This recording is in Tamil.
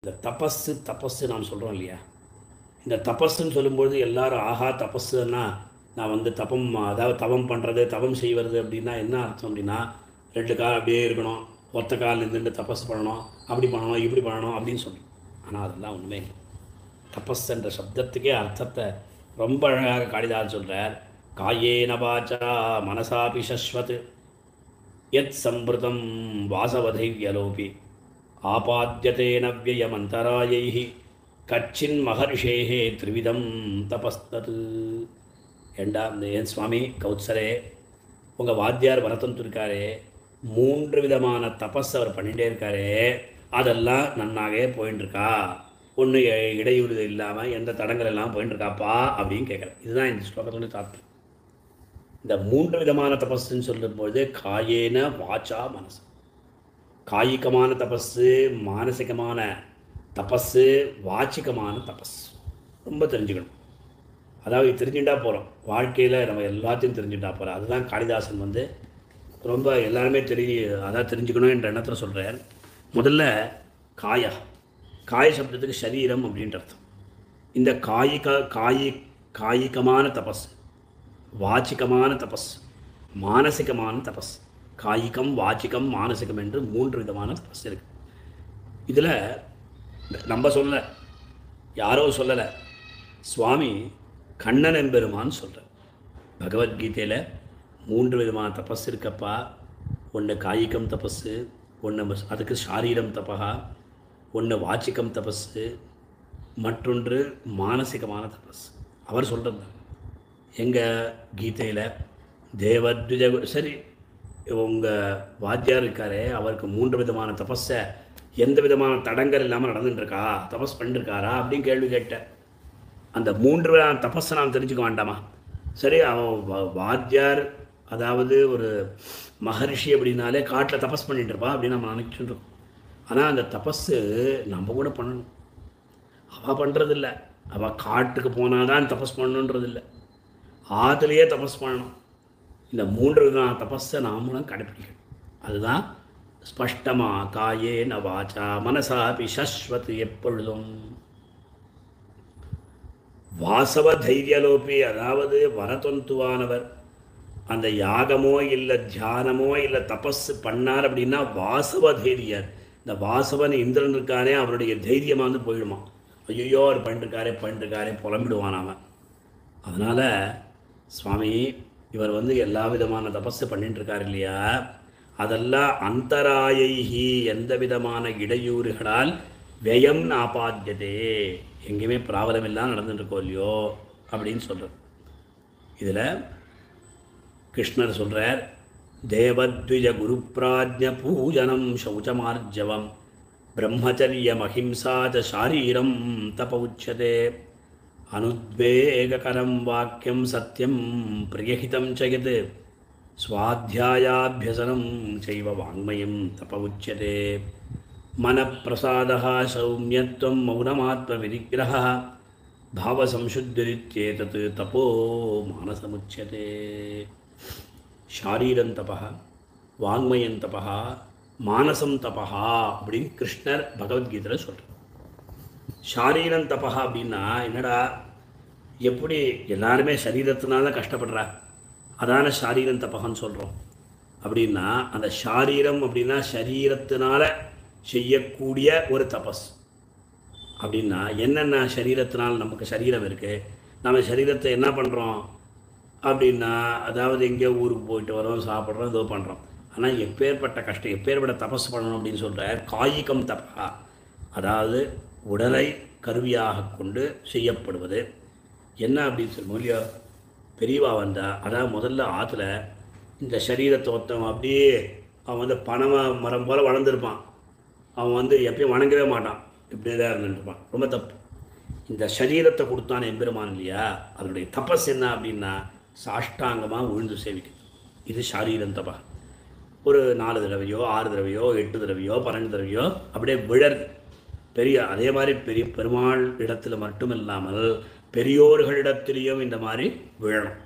இந்த தபஸ்ஸு நாம் சொல்கிறோம் இல்லையா, இந்த தபஸ்ன்னு சொல்லும்பொழுது எல்லாரும் ஆஹா தபஸ்ஸுன்னா நான் வந்து அதாவது தவம் பண்ணுறது தவம் செய்வது அப்படின்னா என்ன அர்த்தம் அப்படின்னா 2 கால் அப்படியே இருக்கணும், ஒத்த கால் நின்றுட்டு தபஸ் பண்ணணும், அப்படி பண்ணணும் இப்படி பண்ணணும் அப்படின்னு சொல்லணும். ஆனால் அதெல்லாம் உண்மை இல்லை. தபஸ் என்ற சப்தத்துக்கே அர்த்தத்தை ரொம்ப அழகாக காளிதாசர் சொல்கிறார். காயேன வாச்சா மனசாபி சஸ்வத் யத் சம்பிருதம் வாசவதைவ்யலோபி ஆபாத்தியதேன வியயமந்தராயைஹி கச்சின் மகர்ஷேஹே த்ரிவிதம் தபஸ்தது. என் சுவாமி கௌத்சரே, உங்கள் வாத்தியார் வரதன் இருக்காரே 3 விதமான தபஸ் அவர் பண்ணிகிட்டே இருக்காரே, அதெல்லாம் நன்னாகவே போயின்ட்டுருக்கா, ஒன்றும் இடையூறு இல்லாமல் எந்த தடங்கள் எல்லாம் போயின்ட்டுருக்காப்பா அப்படின்னு கேட்குறேன். இதுதான் இந்த ஸ்லோகத்தோட தாத்பரியம். இந்த 3 விதமான தபஸ்ன்னு சொல்லும்போது காயேன வாச்சா மனசு, காயிகமான தபஸ்ஸு, மானசிகமான தபஸ்ஸு, வாச்சிகமான தபஸ் ரொம்ப தெரிஞ்சுக்கணும். அதாவது தெரிஞ்சுட்டா போகிறோம், வாழ்க்கையில் நம்ம எல்லாத்தையும் தெரிஞ்சுட்டா போகிறோம். அதுதான் காளிதாசன் வந்து ரொம்ப எல்லாருமே அதான் தெரிஞ்சுக்கணும் என்ற எண்ணத்தில் சொல்கிறார். முதல்ல காய சப்தத்துக்கு சரீரம் அப்படின்ற அர்த்தம். இந்த காயிகமான தபஸ், வாச்சிகமான தபஸ், மானசிகமான தபஸ், காயிகம் வாச்சிகம் மானசிகம் என்று 3 விதமான தபஸ் இருக்குது. இதில் நம்ம சொல்லலை, யாரோ சொல்லலை, சுவாமி கண்ணன் எம்பெருமான் சொல்கிறார். பகவத்கீதையில் 3 விதமான தபஸ் இருக்கப்பா. ஒன்று காயிகம் தபஸ்ஸு, ஒன்று அதுக்கு சாரீரம் தபகா, ஒன்று வாச்சிகம் தபஸ்ஸு, மற்றொன்று மானசிகமான தபஸ். அவர் சொல்கிறது எங்கள் கீதையில் தேவத்விஜ. சரி, உங்கள் வாத்தியார் இருக்காரே அவருக்கு 3 விதமான தபஸை எந்த விதமான தடங்கள் இல்லாமல் நடந்துட்டுருக்கா, தபஸ் பண்ணிருக்காரா அப்படின்னு கேள்வி கேட்டேன். அந்த 3 விதமான தபஸை நாம் தெரிஞ்சுக்க வேண்டாமா? சரி, அவன் வாத்தியார் அதாவது ஒரு மகரிஷி அப்படின்னாலே காட்டில் தபஸ் பண்ணிட்டு இருப்பா அப்படின்னு நம்ம நினைச்சுட்டுருக்கோம். ஆனால் அந்த தபஸு நம்ம கூட பண்ணணும். அவள் பண்ணுறதில்ல, அவள் காட்டுக்கு போனால் தான் தபஸ் பண்ணணுன்றதில்லை, ஆற்றுலையே தபஸ் பண்ணணும். இந்த 3 விதமான தபஸை நாமளும் கடைப்பிடிக்கணும். அதுதான் ஸ்பஷ்டமாக காயேன வாச்சா மனசாபி சஸ்வத், எப்பொழுதும் வாசவ தைரியலோபி, அதாவது வரதந்துவானவர் அந்த யாகமோ இல்லை தியானமோ இல்லை தபஸ் பண்ணார் அப்படின்னா வாசவ தைரியர். இந்த வாசவன் இந்திரன் இருக்கானே அவருடைய தைரியமாக வந்து போயிடுமா. ஐயோ அவர் பண்ணிருக்காரே புலம்பிடுவான் அவன். அதனால் சுவாமி இவர் வந்து எல்லா விதமான தபஸு பண்ணிட்டுருக்கார் இல்லையா, அதெல்லாம் அந்தராயைஹி எந்த விதமான இடையூறுகளால் व्ययम नापाद्यते எங்கேயுமே பிராவலம் எல்லாம் நடந்துட்டுருக்கோ இல்லையோ அப்படின்னு சொல்கிறார். இதில் கிருஷ்ணர் சொல்கிறார், தேவத்விஜ குரு பிராஜ்ய பூஜனம் சௌச்சமார்ஜவம் பிரம்மச்சரியம் அஹிம்சாச்ச சாரீரம் தப உச்சதே அனுத்வேககரம் வாக்கியம் சத்தியம் பிரியஹிதம் சயத் स्वाध्यायाभ्यसनं चैव वाङ्मयं तप उच्यते मनप्रसादः सौम्यत्वं मौनमात्मविनिग्रहः भावसंशुद्धिरित्येतत् तपो मानसमुच्यते. शारीरं तपः वाङ्मयं तपः மானசம் தபஹா அப்படின்னு கிருஷ்ணர் பகவத்கீதையில் சொல்கிறார். ஷாரீரம் தபஹா அப்படின்னா என்னடா, எப்படி எல்லாருமே சரீரத்தினால கஷ்டப்படுறா, அதான ஷாரீரம் தபகன்னு சொல்கிறோம். அப்படின்னா அந்த ஷாரீரம் அப்படின்னா சரீரத்தினால செய்யக்கூடிய ஒரு தபஸ். அப்படின்னா என்னென்ன சரீரத்தினால் நமக்கு சரீரம் இருக்குது, நம்ம சரீரத்தை என்ன பண்ணுறோம் அப்படின்னா, அதாவது எங்கேயோ ஊருக்கு போயிட்டு வரோம், சாப்பிட்றோம், இதோ பண்ணுறோம். ஆனால் எப்பேற்பட்ட கஷ்டம், எப்பேற்பட்ட தபஸ் பண்ணணும் அப்படின்னு சொல்கிறார். காயிகம் தபா, அதாவது உடலை கருவியாக கொண்டு செய்யப்படுவது. என்ன அப்படின்னு சொல்ல இல்லையோ, பெரியவா வந்தால் அதாவது முதல்ல ஆற்றுல இந்த சரீரத்தை ஒருத்தவன் அப்படியே அவன் வந்து பனை மரம் போல் வளர்ந்துருப்பான். அவன் வந்து எப்பயும் வணங்கவே மாட்டான், இப்படியே தான் இருந்துருப்பான். ரொம்ப தப்பு. இந்த சரீரத்தை கொடுத்தான எம்பெருமான் இல்லையா, அதனுடைய தபஸ் என்ன அப்படின்னா சாஷ்டாங்கமாக விழுந்து சேவிக்குது. இது ஷாரீரம் தபா. ஒரு 4 தடவையோ 6 தடவையோ 8 தடவையோ 12 தடவையோ அப்படியே விழருது. பெரிய அதே மாதிரி பெருமாள் இடத்துல மட்டும் இல்லாமல் பெரியோர்களிடத்திலையும் இந்த மாதிரி விழணும்.